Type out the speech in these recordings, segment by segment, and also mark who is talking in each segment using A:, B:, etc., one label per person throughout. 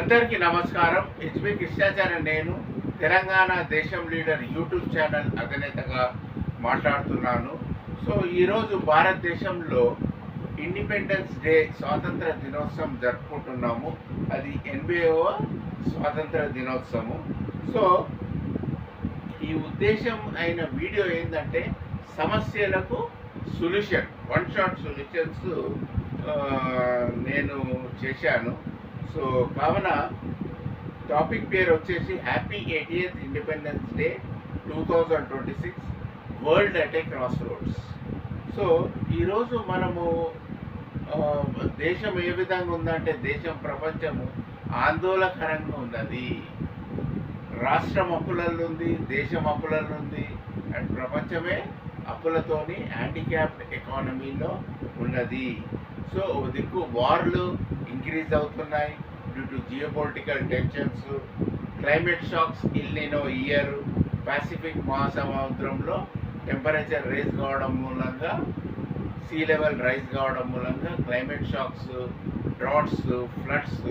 A: అందరికీ నమస్కారం. హెచ్బి కృష్ణాచార్య నేను తెలంగాణ దేశం లీడర్ యూట్యూబ్ ఛానల్ అధినేతగా మాట్లాడుతున్నాను. సో ఈరోజు భారతదేశంలో ఇండిపెండెన్స్ డే స్వాతంత్ర దినోత్సవం జరుపుకుంటున్నాము. అది 80వ స్వాతంత్ర దినోత్సవం. సో ఈ ఉద్దేశం అయిన వీడియో ఏంటంటే సమస్యలకు సొల్యూషన్, వన్ షాట్ సొల్యూషన్స్ నేను చేశాను. సో కావున టాపిక్ పేరు వచ్చేసి happy 80th independence day 2026 world at a cross roads. So ఈరోజు మనము దేశం ఏ విధంగా ఉందంటే ప్రపంచము ఆందోళనకరంగా ఉన్నది. రాష్ట్రం అప్పులలో ఉంది, దేశం అప్పులలో ఉంది, అండ్ ప్రపంచమే అప్పులతోని హ్యాండిక్యాప్డ్ ఎకానమీలో ఉన్నది. సో దిక్కు వార్లు ఇంక్రీజ్ అవుతున్నాయి due to geopolitical tensions, climate shocks, El Nino year, Pacific మహాసముద్రంలో టెంపరేచర్ రైజ్ కావడం మూలంగా, సీ లెవెల్ రైజ్ కావడం మూలంగా క్లైమేట్ షాక్స్, డ్రాట్స్, ఫ్లడ్స్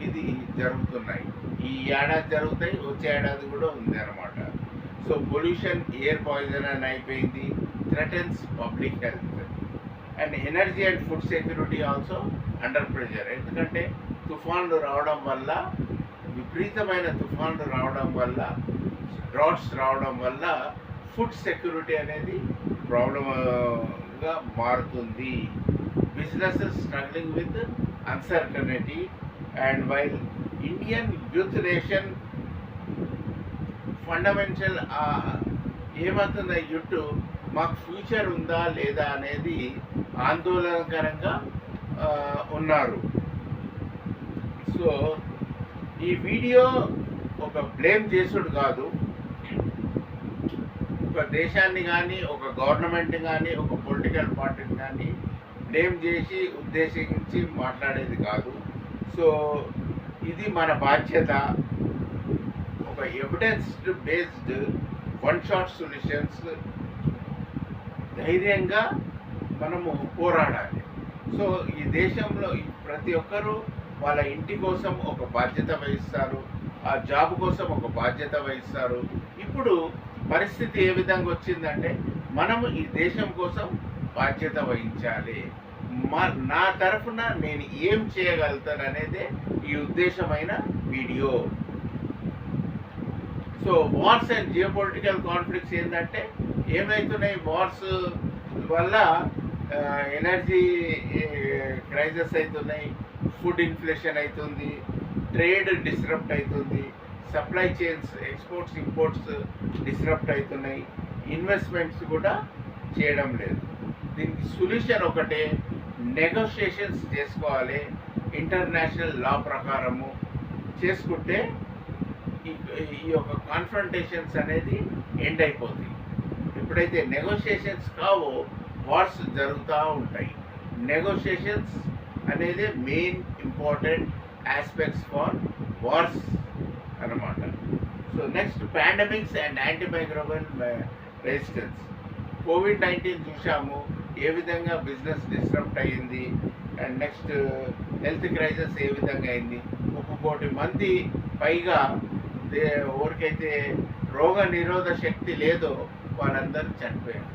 A: ఇది జరుగుతున్నాయి. ఈ ఏడాది జరుగుతాయి, వచ్చే ఏడాది కూడా ఉంది అన్నమాట. సో పొల్యూషన్, ఎయిర్ పాయిజన్ అని అయిపోయింది, threatens public health. And energy and food security also under pressure. ఎందుకంటే తుఫాన్లు రావడం వల్ల, విపరీతమైన తుఫాన్లు రావడం వల్ల, డ్రాట్స్ రావడం వల్ల ఫుడ్ సెక్యూరిటీ అనేది ప్రాబ్లంగా మారుతుంది. Businesses struggling with uncertainty. And while Indian youth nation fundamental ఏమవుతుంది, యూత్ మాకు ఫ్యూచర్ ఉందా లేదా అనేది ఆందోళనకరంగా ఉన్నారు. సో ఈ వీడియో ఒక బ్లేమ్ చేసుడు కాదు, ఒక దేశాన్ని కానీ, ఒక గవర్నమెంట్ కానీ, ఒక పొలిటికల్ పార్టీని కానీ బ్లేమ్ చేసి ఉద్దేశించి మాట్లాడేది కాదు. సో ఇది మన బాధ్యత. ఒక evidence based one shot solutions ధైర్యంగా మనము పోరాడాలి. సో ఈ దేశంలో ప్రతి ఒక్కరూ వాళ్ళ ఇంటి కోసం ఒక బాధ్యత వహిస్తారు, ఆ జాబ్ కోసం ఒక బాధ్యత వహిస్తారు. ఇప్పుడు పరిస్థితి ఏ విధంగా వచ్చిందంటే మనము ఈ దేశం కోసం బాధ్యత వహించాలి. నా తరఫున నేను ఏం చేయగలుగుతాను అనేదే ఈ ఉద్దేశమైన video. So wars and geopolitical conflicts ఏంటంటే ఏమవుతున్నాయి, వార్స్ వల్ల ఎనర్జీ క్రైసిస్ అవుతున్నాయి, ఫుడ్ ఇన్ఫ్లేషన్ అవుతుంది, ట్రేడ్ డిస్రప్ట్ అవుతుంది, supply chains, exports imports disrupt అవుతున్నాయి, ఇన్వెస్ట్మెంట్స్ కూడా చేయడం లేదు. దీనికి సొల్యూషన్ ఒకటే, నెగోషియేషన్స్ చేసుకోవాలి. ఇంటర్నేషనల్ లా ప్రకారము చేసుకుంటే ఈ యొక్క కాన్ఫ్రంటేషన్స్ అనేది ఎండ్ అయిపోతాయి. ఎప్పుడైతే నెగోషియేషన్స్ కావో వార్స్ జరుగుతూ ఉంటాయి. నెగోషియేషన్స్ అనేది main important aspects for wars అన్నమాట. So next pandemics and antimicrobial resistance. కోవిడ్-19 చూసాము ఏ విధంగా బిజినెస్ డిస్టర్బ్ అయ్యింది, అండ్ నెక్స్ట్ హెల్త్ క్రైసిస్ ఏ విధంగా అయింది. 1 కోటి మంది పైగా ఎవరికైతే రోగ నిరోధక శక్తి లేదో వాళ్ళందరూ చనిపోయారు.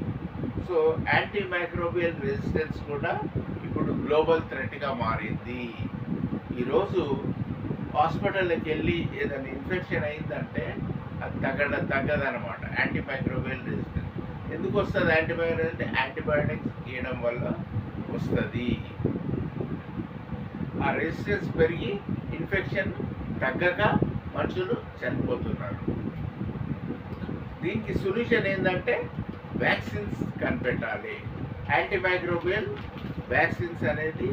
A: సో యాంటీమైక్రోబియల్ రెసిస్టెన్స్ కూడా ఇప్పుడు గ్లోబల్ థ్రెట్గా మారింది. ఈరోజు హాస్పిటల్కి వెళ్ళి ఏదైనా ఇన్ఫెక్షన్ అయిందంటే అది తగ్గదనమాట. యాంటీమైక్రోబియల్ రెసిస్టెన్స్ ఎందుకు వస్తుంది? యాంటీబయాటిక్స్ అంటే యాంటీబయాటిక్స్ ఇవ్వడం వల్ల వస్తుంది. ఆ రెసిస్టెన్స్ పెరిగి ఇన్ఫెక్షన్ తగ్గక మనుషులు చనిపోతున్నారు. దీనికి సొల్యూషన్ ఏంటంటే వ్యాక్సిన్స్ కనిపెట్టాలి. యాంటీమైక్రోబియల్ వ్యాక్సిన్స్ అనేది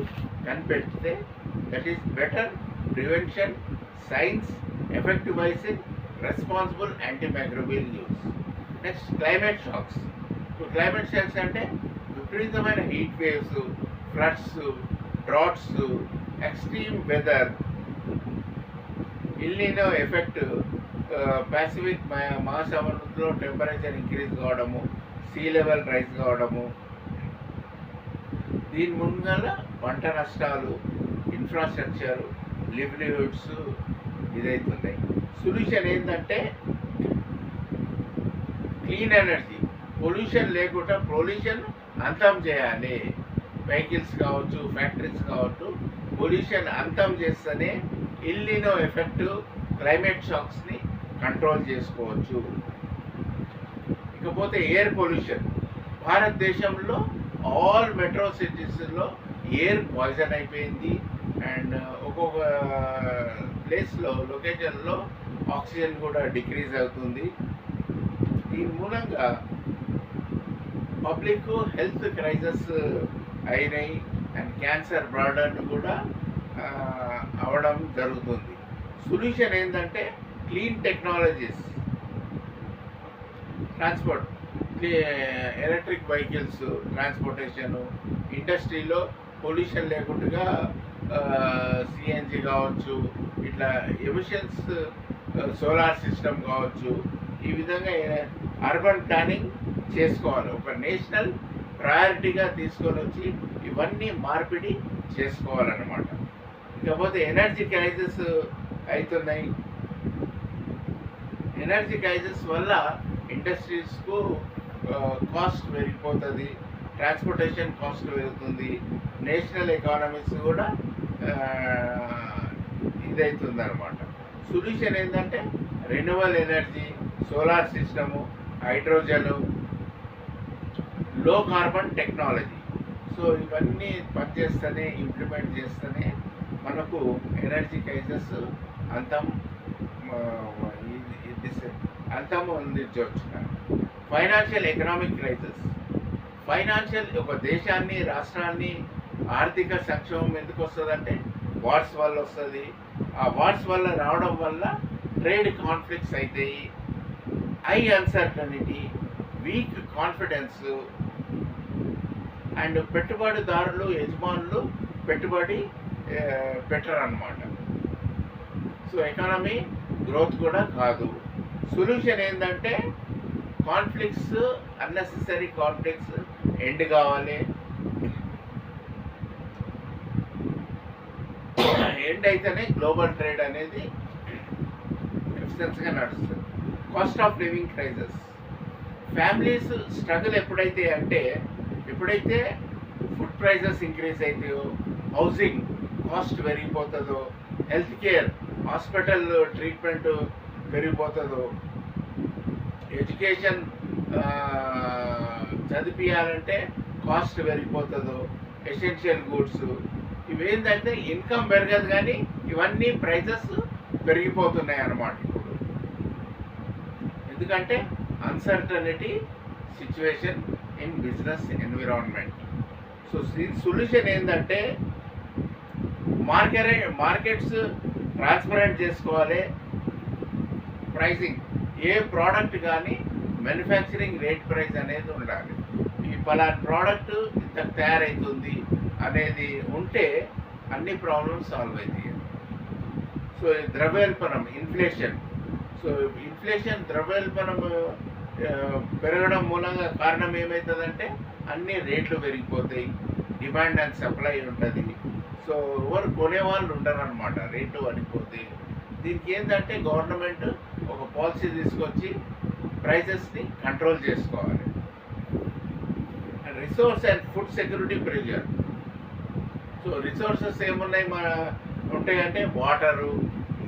A: కనిపెడితే that is better prevention, science, effective vaccine, responsible antimicrobial use. Next climate shocks. Climate shocks అంటే విపరీతమైన heat waves, floods, droughts, extreme weather, El Nino effect, Pacific మహాసముద్రంలో టెంపరేచర్ ఇంక్రీజ్ కావడము, సీ లెవెల్ రైజ్ కావడము, దీని ముందుగా పంట నష్టాలు, ఇన్ఫ్రాస్ట్రక్చర్, లివ్లీహుడ్స్ ఇదవుతున్నాయి. సొల్యూషన్ ఏంటంటే క్లీన్ ఎనర్జీ, పొల్యూషన్ లేకుండా పొల్యూషన్ అంతం చేయాలి. వెహికల్స్ కావచ్చు, ఫ్యాక్టరీస్ కావచ్చు, పొల్యూషన్ అంతం చేస్తేనే ఎల్నినో ఎఫెక్ట్, క్లైమేట్ షాక్స్ని కంట్రోల్ చేసుకోవచ్చు. ఇకపోతే ఎయిర్ పొల్యూషన్, భారతదేశంలో ఆల్ మెట్రో సిటీస్లో ఎయిర్ పాయిజన్ అయిపోయింది. అండ్ ఒక్కొక్క ప్లేస్లో, లొకేషన్లో ఆక్సిజన్ కూడా డిక్రీజ్ అవుతుంది. దీని మూలంగా పబ్లిక్ హెల్త్ క్రైసిస్ అయినాయి అండ్ క్యాన్సర్ బ్రాడన్ కూడా అవడం జరుగుతుంది. సొల్యూషన్ ఏంటంటే clean technologies, transport, electric vehicles, transportation, ఇండస్ట్రీలో పొల్యూషన్ లేకుండా సిఎన్జి కావచ్చు, ఇట్లా ఎమిషన్స్, సోలార్ సిస్టమ్ కావచ్చు. ఈ విధంగా అర్బన్ ప్లానింగ్ చేసుకోవాలి. ఒక నేషనల్ ప్రయారిటీగా తీసుకొని వచ్చి ఇవన్నీ మార్పిడి చేసుకోవాలన్నమాట. ఇకపోతే ఎనర్జీ క్రైసిస్ అవుతున్నాయి. ఎనర్జీ క్రైసిస్ వల్ల ఇండస్ట్రీస్కు కాస్ట్ పెరిగిపోతుంది, ట్రాన్స్పోర్టేషన్ కాస్ట్ పెరుగుతుంది, నేషనల్ ఎకానమీస్ కూడా ఇదవుతుంది అనమాట. సొల్యూషన్ ఏంటంటే renewal energy, solar system, hydrogen, లో కార్బన్ టెక్నాలజీ. సో ఇవన్నీ పనిచేస్తేనే, ఇంప్లిమెంట్ చేస్తేనే మనకు ఎనర్జీ క్రైసిస్ అంతం అందించవచ్చు. ఫైనాన్షియల్ ఎకనామిక్ క్రైసిస్, ఫైనాన్షియల్ ఒక దేశాన్ని, రాష్ట్రాన్ని ఆర్థిక సంక్షోభం ఎందుకు వస్తుందంటే వార్స్ వల్ల వస్తుంది. ఆ వార్స్ వల్ల రావడం వల్ల ట్రేడ్ కాన్ఫ్లిక్ట్స్ అవుతాయి, high uncertainty, week confidence, and పెట్టుబడిదారులు, యజమానులు పెట్టుబడి పెట్టరన్నమాట. సో ఎకానమీ గ్రోత్ కూడా కాదు. సొల్యూషన్ ఏంటంటే కాన్ఫ్లిక్ట్స్, అన్నెసెసరీ కాన్ఫ్లిక్ట్స్ ఎండ్ కావాలి. ఎండ్ అయితేనే గ్లోబల్ ట్రేడ్ అనేది ఎఫిషియన్స్గా నడుస్తుంది. Cost of living crisis, families struggle ఎప్పుడైతే ఫుడ్ ప్రైజెస్ ఇంక్రీజ్ అవుతాయో, హౌసింగ్ కాస్ట్ పెరిగిపోతుందో, హెల్త్ కేర్, హాస్పిటల్ ట్రీట్మెంట్ పెరిగిపోతుందో, ఎడ్యుకేషన్ చదివించాలంటే కాస్ట్ పెరిగిపోతుందో, ఎసెన్షియల్ గూడ్స్, ఇవేంటంటే ఇన్కమ్ పెరగదు కానీ ఇవన్నీ ప్రైజెస్ పెరిగిపోతున్నాయి అన్నమాట ఇప్పుడు. ఎందుకంటే uncertainty situation in business environment. So solution ఏంటంటే మార్కెట్స్ ట్రాన్స్పరెంట్ చేసుకోవాలి. ప్రైసింగ్, ఏ ప్రోడక్ట్ కానీ మ్యానుఫ్యాక్చరింగ్ రేట్ ప్రైస్ అనేది ఉండాలి. ఈ పలానా ప్రోడక్ట్ ఇంత తయారవుతుంది అనేది ఉంటే అన్ని ప్రాబ్లమ్స్ సాల్వ్ అవుతాయి. సో ద్రవ్యోల్బణం, ఇన్ఫ్లేషన్. సో ఇన్ఫ్లేషన్, ద్రవ్యోల్బణం పెరగడం మూలంగా కారణం ఏమవుతుందంటే అన్ని రేట్లు పెరిగిపోతాయి, డిమాండ్ అండ్ సప్లై ఉంటుంది. సో ఎవరు కొనేవాళ్ళు ఉండరన్నమాట, రేట్లు పడిపోతాయి. దీనికి ఏంటంటే గవర్నమెంట్ ఒక పాలసీ తీసుకొచ్చి ప్రైజెస్ని కంట్రోల్ చేసుకోవాలి. Resource and food security pressure. So resources ఏమున్నాయి ఉంటాయంటే water,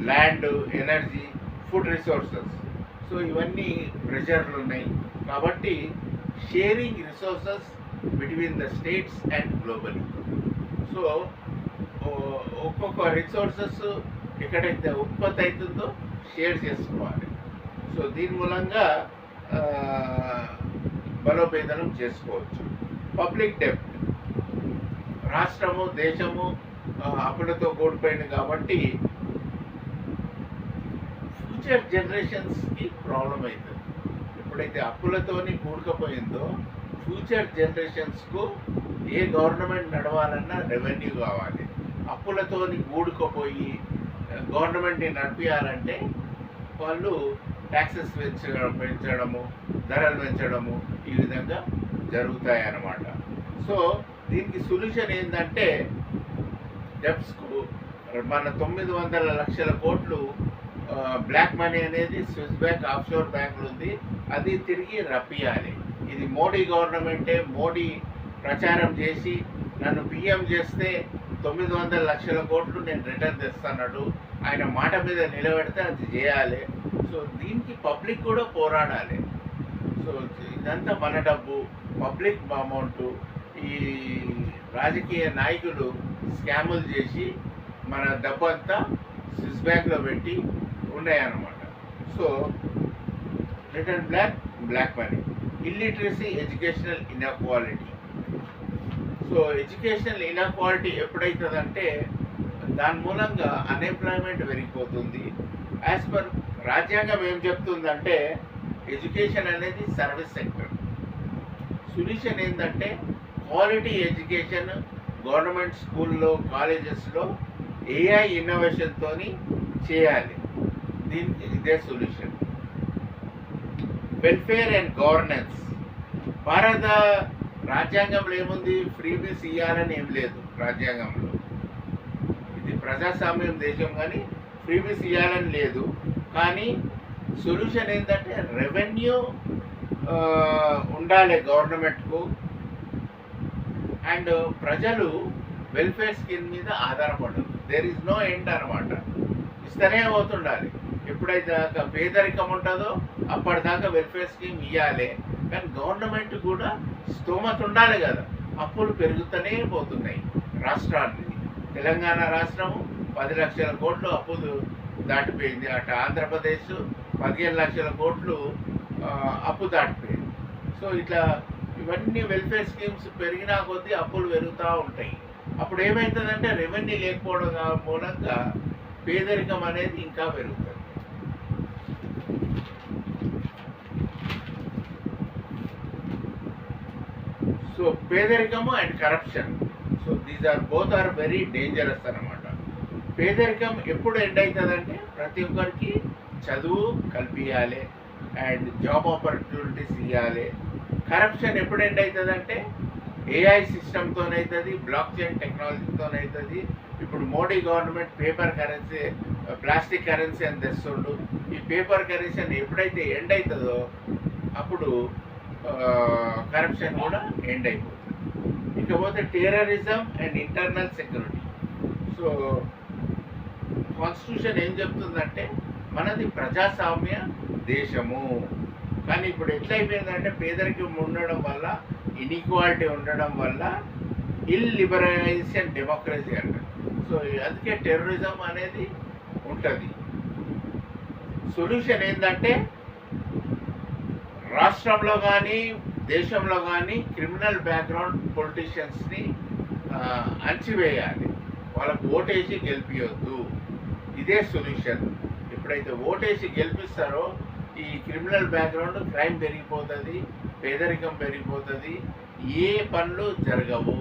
A: land, energy, food resources. So ఇవన్నీ ప్రెషర్లు ఉన్నాయి. కాబట్టి sharing resources between the states and globally. So ఒక్కొక్క రిసోర్సెస్ ఎక్కడైతే ఉత్పత్తి అవుతుందో షేర్ చేసుకోవాలి. సో దీని మూలంగా బలోపేతనం చేసుకోవచ్చు. పబ్లిక్ డెప్ట్, రాష్ట్రము, దేశము అప్పులతో కూడిపోయింది కాబట్టి ఫ్యూచర్ జనరేషన్స్కి ప్రాబ్లం అవుతుంది. ఎప్పుడైతే అప్పులతోని కూడుకుపోయిందో ఫ్యూచర్ జనరేషన్స్కు ఏ గవర్నమెంట్ నడవాలన్నా రెవెన్యూ కావాలి. అప్పులతోని కూడుకుపోయి గవర్నమెంట్ని నడిపించాలంటే వాళ్ళు ట్యాక్సెస్ పెంచడము, ధరలు పెంచడము, ఈ విధంగా జరుగుతాయన్నమాట. సో దీనికి సొల్యూషన్ ఏంటంటే డెబ్ట్స్కు మన 900 లక్షల కోట్లు బ్లాక్ మనీ అనేది స్విస్ బ్యాంక్ ఆఫ్షోర్ బ్యాంకులు ఉంది, అది తిరిగి రప్పియాలి. ఇది మోడీ గవర్నమెంటే, మోడీ ప్రచారం చేసి నన్ను పిఎం చేస్తే 900 లక్షల కోట్లు నేను రిటర్న్ తెస్తున్నాడు, ఆయన మాట మీద నిలబెడితే అది చేయాలి. సో దీనికి పబ్లిక్ కూడా పోరాడాలి. సో ఇదంతా మన డబ్బు, పబ్లిక్ అమౌంట్. ఈ రాజకీయ నాయకులు స్కాములు చేసి మన డబ్బు అంతా స్విస్ బ్యాంక్లో పెట్టి ఉన్నాయన్నమాట. So return black money, illiteracy, educational inequality. So educational inequality ఎప్పుడైతుందంటే దాని మూలంగా అన్ఎంప్లాయ్మెంట్ పెరిగిపోతుంది. యాజ్ పర్ రాజ్యాంగం ఏం చెప్తుందంటే ఎడ్యుకేషన్ అనేది సర్వీస్ సెక్టర్. సొల్యూషన్ ఏంటంటే క్వాలిటీ ఎడ్యుకేషన్ గవర్నమెంట్ స్కూల్లో, కాలేజెస్లో ఏఐ ఇన్నోవేషన్తో చేయాలి. దీనికి ఇదే సొల్యూషన్. Welfare and governance. భారత రాజ్యాంగంలో ఏముంది? ఫ్రీబీస్ ఇవ్వాలని ఏం లేదు రాజ్యాంగంలో. ఇది ప్రజాస్వామ్యం దేశం, కానీ ఫ్రీబీస్ ఇవ్వాలని లేదు. కానీ సొల్యూషన్ ఏంటంటే రెవెన్యూ ఉండాలి గవర్నమెంట్కు, అండ్ ప్రజలు వెల్ఫేర్ స్కీమ్ మీద ఆధారపడదు. దేర్ ఈజ్ నో ఎండ్ అనమాట. ఇస్తూనే పోతుండాలి. ఎప్పుడైతే దాకా పేదరికం ఉంటుందో అప్పటిదాకా వెల్ఫేర్ స్కీమ్ ఇవ్వాలి. కానీ గవర్నమెంట్ కూడా స్తోమత ఉండాలి కదా. అప్పులు పెరుగుతూనే పోతున్నాయి రాష్ట్రానికి. తెలంగాణ రాష్ట్రము 10 లక్షల కోట్లు అప్పులు దాటిపోయింది. అటు ఆంధ్రప్రదేశ్ 15 లక్షల కోట్లు అప్పు దాటిపోయింది. సో ఇట్లా ఇవన్నీ వెల్ఫేర్ స్కీమ్స్ పెరిగినా కొద్దీ అప్పులు పెరుగుతూ ఉంటాయి. అప్పుడు ఏమవుతుందంటే రెవెన్యూ లేకపోవడం మూలంగా పేదరికం అనేది ఇంకా పెరుగుతుంది. సో పేదరికము and corruption, so these are both are very dangerous అన్నమాట. పేదరికం ఎప్పుడు ఎండ్ అవుతుందంటే ప్రతి ఒక్కరికి చదువు కల్పించాలి అండ్ జాబ్ ఆపర్చునిటీస్ ఇవ్వాలి. కరప్షన్ ఎప్పుడు ఎండ్ అవుతుందంటే ఏఐ సిస్టమ్తోనవుతుంది, బ్లాక్ చైన్ టెక్నాలజీతోనవుతుంది. ఇప్పుడు Modi government paper currency, plastic currency అని తెస్తుండు. ఈ పేపర్ కరెన్సీ అని ఎప్పుడైతే ఎండ్ అవుతుందో అప్పుడు కరప్షన్ కూడా ఎండ్ అయిపోతుంది. ఇకపోతే terrorism and internal security. So constitution ఏం చెప్తుందంటే మనది ప్రజాస్వామ్య దేశము, కానీ ఇప్పుడు ఎట్లయిపోయిందంటే పేదరికం ఉండడం వల్ల, ఇన్ఈక్వాలిటీ ఉండడం వల్ల ఇల్లిబరలైజేషన్ డెమోక్రసీ అంటారు. సో అందుకే టెర్రరిజం అనేది ఉంటుంది. సొల్యూషన్ ఏంటంటే రాష్ట్రంలో కానీ దేశంలో కానీ క్రిమినల్ బ్యాక్గ్రౌండ్ పొలిటీషియన్స్ని అణచివేయాలి. వాళ్ళకు ఓటేసి గెలిపించొద్దు. ఇదే సొల్యూషన్. ఎప్పుడైతే ఓటేసి గెలిపిస్తారో ఈ క్రిమినల్ బ్యాక్గ్రౌండ్ క్రైమ్ పెరిగిపోతుంది, పేదరికం పెరిగిపోతుంది, ఏ పనులు జరగవు.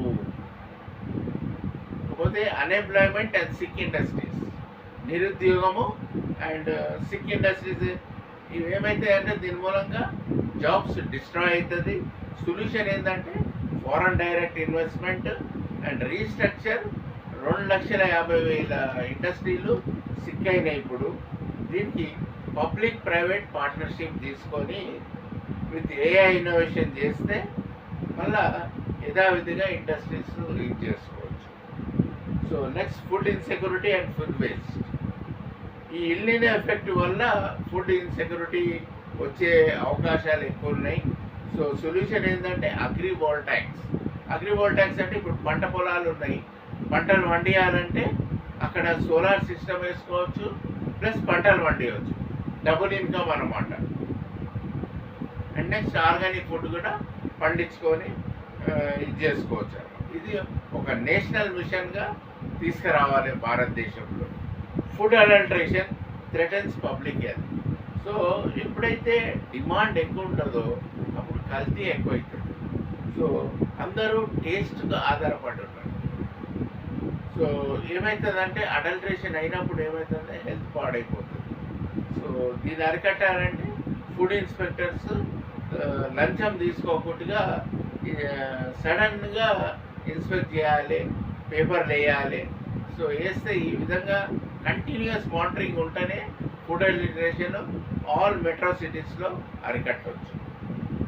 A: కాకపోతే అన్ఎంప్లాయ్మెంట్ అండ్ సిక్ ఇండస్ట్రీస్, నిరుద్యోగము అండ్ సిక్ ఇండస్ట్రీస్ ఇవి ఏమైతాయంటే దీని మూలంగా జాబ్స్ డిస్ట్రాయ్ అవుతుంది. సొల్యూషన్ ఏంటంటే foreign direct investment and restructure. 2,50,000 ఇండస్ట్రీలు సిక్ అయినాయి ఇప్పుడు. దీనికి పబ్లిక్ ప్రైవేట్ పార్ట్నర్షిప్ తీసుకొని విత్ ఏఐ ఇన్నోవేషన్ చేస్తే మళ్ళా యథావిధిగా ఇండస్ట్రీస్ రీచ్ చేసుకోవచ్చు. So next food insecurity and food waste. ఈ ఇల్లిన ఎఫెక్ట్ వల్ల ఫుడ్ ఇన్సెక్యూరిటీ వచ్చే అవకాశాలు ఎక్కువ ఉన్నాయి. సో సొల్యూషన్ ఏంటంటే అగ్రివోల్టాయిక్స్. అగ్రివోల్టాయిక్స్ అంటే ఇప్పుడు పంట పొలాలు ఉన్నాయి, పంటలు వండియాలంటే అక్కడ సోలార్ సిస్టమ్ వేసుకోవచ్చు, ప్లస్ పంటలు వండియవచ్చు. డబుల్ ఇన్కమ్ అన్నమాట. అండ్ నెక్స్ట్ ఆర్గానిక్ ఫుడ్ కూడా పండించుకొని ఇది చేసుకోవచ్చు. ఇది ఒక నేషనల్ మిషన్గా తీసుకురావాలి భారతదేశంలో. Food adulteration threatens public health. So ఎప్పుడైతే డిమాండ్ ఎక్కువ ఉంటుందో అప్పుడు కల్తీ ఎక్కువ అవుతుంది. సో అందరూ టేస్ట్గా ఆధారపడి ఉన్నారు. సో ఏమవుతుందంటే అడల్ట్రేషన్ అయినప్పుడు ఏమవుతుందంటే హెల్త్ పాడైపోతుంది. సో దీన్ని అరికట్టాలంటే ఫుడ్ ఇన్స్పెక్టర్స్ లంచం తీసుకోకుండా సడన్గా ఇన్స్పెక్ట్ చేయాలి, పేపర్లు వేయాలి. సో వేస్తే ఈ విధంగా కంటిన్యూస్ మానిటరింగ్ ఉంటేనే ఫుడ్ అడ్మినిస్ట్రేషన్ ఆల్ మెట్రో సిటీస్లో అరికట్టవచ్చు.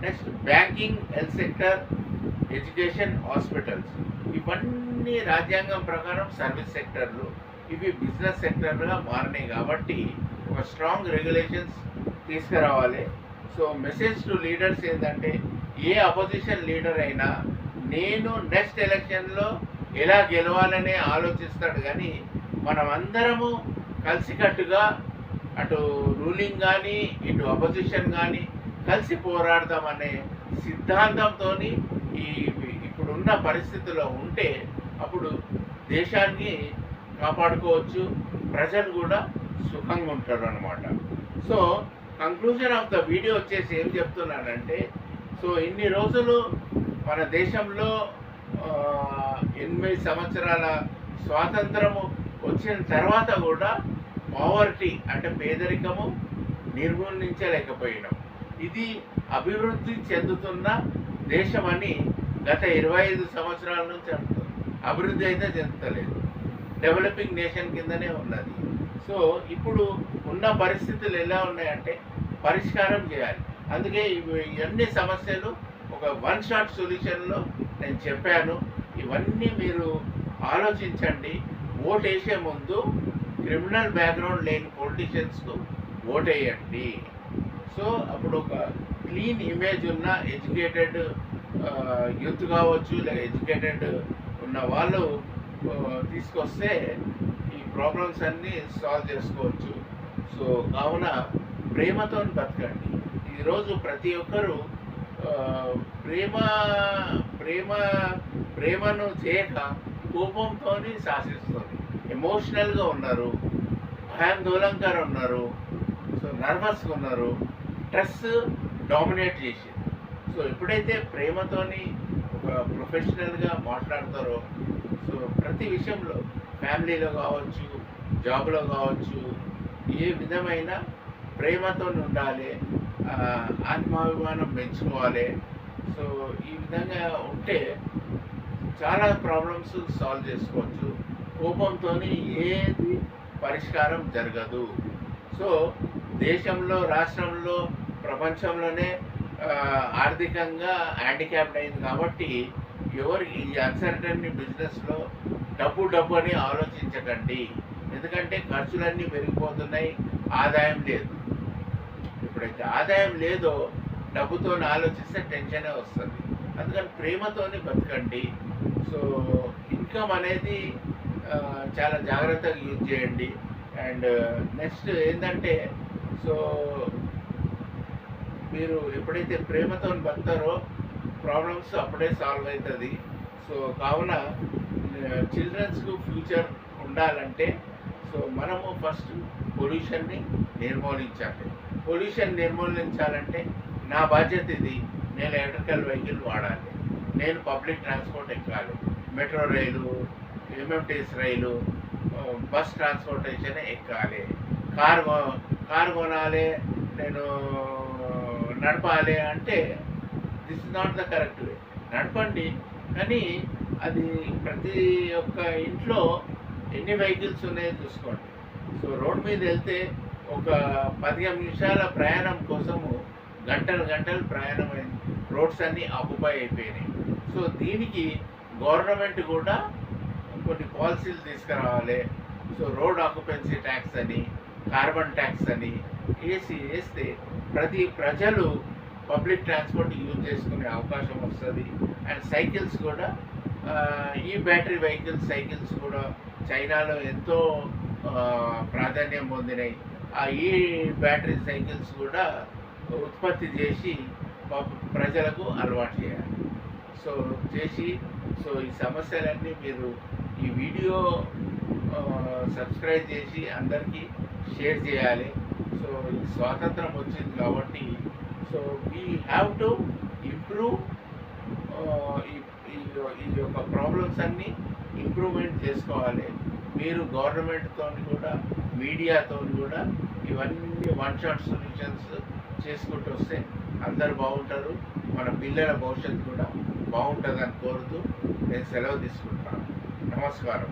A: Next banking, health sector, education, hospitals ఇవన్నీ రాజ్యాంగం ప్రకారం సర్వీస్ సెక్టర్లు, ఇవి బిజినెస్ సెక్టర్లుగా మారినాయి కాబట్టి ఒక స్ట్రాంగ్ రెగ్యులేషన్స్ తీసుకురావాలి. సో మెసేజ్ టు లీడర్స్ ఏంటంటే, ఏ అపోజిషన్ లీడర్ అయినా నేను నెక్స్ట్ ఎలక్షన్లో ఎలా గెలవాలనే ఆలోచిస్తాడు, కానీ మనం అందరము కలిసికట్టుగా అటు రూలింగ్ కానీ ఇటు అపోజిషన్ కానీ కలిసి పోరాడదామనే సిద్ధాంతంతో ఇప్పుడున్న పరిస్థితుల్లో ఉంటే అప్పుడు దేశాన్ని కాపాడుకోవచ్చు, ప్రజలు కూడా సుఖంగా ఉంటారు అన్నమాట. So conclusion of the video వచ్చేసి ఏం చెప్తున్నానంటే, సో ఇన్ని రోజులు మన దేశంలో 8 సంవత్సరాల స్వాతంత్రము వచ్చిన తర్వాత కూడా పావర్టీ అంటే పేదరికము నిర్మూలించలేకపోయినాం. ఇది అభివృద్ధి చెందుతున్న దేశమని గత 25 సంవత్సరాల నుంచి అంటుంది. అభివృద్ధి అయితే చెందుతలేదు, డెవలపింగ్ నేషన్ కిందనే ఉన్నది. సో ఇప్పుడు ఉన్న పరిస్థితులు ఎలా ఉన్నాయంటే పరిష్కారం చేయాలి. అందుకే ఇవన్నీ సమస్యలు ఒక వన్ షాట్ సొల్యూషన్లో నేను చెప్పాను. ఇవన్నీ మీరు ఆలోచించండి. ఓట్ వేసే ముందు క్రిమినల్ బ్యాక్గ్రౌండ్ లేని పొలిటీషియన్స్కు ఓట్ వేయండి. సో అప్పుడు ఒక క్లీన్ ఇమేజ్ ఉన్న ఎడ్యుకేటెడ్ యూత్ కావచ్చు, లేదా ఎడ్యుకేటెడ్ ఉన్న వాళ్ళు తీసుకొస్తే ఈ ప్రాబ్లమ్స్ అన్నీ సాల్వ్ చేసుకోవచ్చు. సో కావున ప్రేమతో బతకండి. ఈరోజు ప్రతి ఒక్కరూ ప్రేమను చేయక కోపంతో శాసిస్తుంది, ఎమోషనల్గా ఉన్నారు, భయాందోళనగా ఉన్నారు, సో నర్వస్గా ఉన్నారు, స్ట్రెస్ డామినేట్ చేసింది. సో ఎప్పుడైతే ప్రేమతోని ఒక ప్రొఫెషనల్గా మాట్లాడతారో, సో ప్రతి విషయంలో ఫ్యామిలీలో కావచ్చు, జాబ్లో కావచ్చు, ఏ విధమైన ప్రేమతో ఉండాలి, ఆత్మాభిమానం పెంచుకోవాలి. సో ఈ విధంగా ఉంటే చాలా ప్రాబ్లమ్స్ సాల్వ్ చేసుకోవచ్చు. కోపంతో ఏది పరిష్కారం జరగదు. సో దేశంలో, రాష్ట్రంలో, ప్రపంచంలోనే ఆర్థికంగా హ్యాండిక్యాప్డ్ అయింది కాబట్టి ఎవరికి ఈ అన్సర్టన్ బిజినెస్లో డబ్బు అని ఆలోచించకండి. ఎందుకంటే ఖర్చులన్నీ పెరిగిపోతున్నాయి, ఆదాయం లేదు. ఎప్పుడైతే ఆదాయం లేదో డబ్బుతో ఆలోచిస్తే టెన్షనే వస్తుంది. అందుకని ప్రేమతోని బతకండి. సో ఇన్కమ్ అనేది చాలా జాగ్రత్తగా యూజ్ చేయండి. అండ్ నెక్స్ట్ ఏంటంటే, సో మీరు ఎప్పుడైతే ప్రేమతో బతారో ప్రాబ్లమ్స్ అప్పుడే సాల్వ్ అవుతుంది. సో కావున చిల్డ్రన్స్కు ఫ్యూచర్ ఉండాలంటే సో మనము ఫస్ట్ పొల్యూషన్ని నిర్మూలించాలి. పొల్యూషన్ నిర్మూలించాలంటే నా బాధ్యత ఇది. నేను ఎలక్ట్రికల్ వెహికల్ వాడాలి, నేను పబ్లిక్ ట్రాన్స్పోర్ట్ ఎక్కాలి, మెట్రో రైలు, ఎంఎంటీఎస్ రైలు, బస్ ట్రాన్స్పోర్టేషన్ ఎక్కాలి, కారు కొనాలి, నేను నడపాలి అంటే this is not the correct way. నడపండి, కానీ అది ప్రతి ఒక్క ఇంట్లో ఎన్ని వెహికల్స్ ఉన్నాయో చూసుకోండి. సో రోడ్ మీద వెళ్తే ఒక 15 నిమిషాల ప్రయాణం కోసము గంటలు ప్రయాణం అయింది. రోడ్స్ అన్నీ ఆక్యుపై అయిపోయినాయి. సో దీనికి గవర్నమెంట్ కూడా కొన్ని పాలసీలు తీసుకురావాలి. సో రోడ్ ఆక్యుపెన్సీ ట్యాక్స్ అని, కార్బన్ ట్యాక్స్ అని వేస్తే ప్రజలు పబ్లిక్ ట్రాన్స్పోర్ట్ యూజ్ చేసుకునే అవకాశం వస్తుంది. అండ్ సైకిల్స్ కూడా ఈ బ్యాటరీ వెహికల్స్ సైకిల్స్ కూడా చైనాలో ఎంతో ప్రాధాన్యం పొందినాయి. ఈ బ్యాటరీ సైకిల్స్ కూడా ఉత్పత్తి చేసి ప్రజలకు అలవాటు చేయాలి. సో ఈ సమస్యలన్నీ మీరు ఈ వీడియో సబ్స్క్రైబ్ చేసి అందరికీ షేర్ చేయాలి. సో ఈ స్వాతంత్రం వచ్చింది కాబట్టి so we have to improve ఈ యొక్క ప్రాబ్లమ్స్ అన్నీ ఇంప్రూవ్మెంట్ చేసుకోవాలి. మీరు గవర్నమెంట్తో కూడా, మీడియాతో కూడా ఇవన్నీ వన్ షాట్ సొల్యూషన్స్ చేసుకుంటూ వస్తే అందరూ బాగుంటారు, మన పిల్లల భవిష్యత్తు కూడా బాగుంటుందని కోరుతూ నేను సెలవు తీసుకుంటాను. నమస్కారం.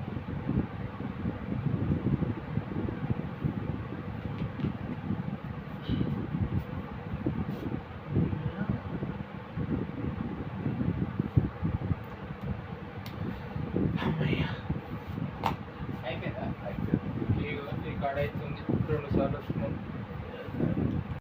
B: స్టార్ట్ అవుతుంది 2 సార్లు స్మోక్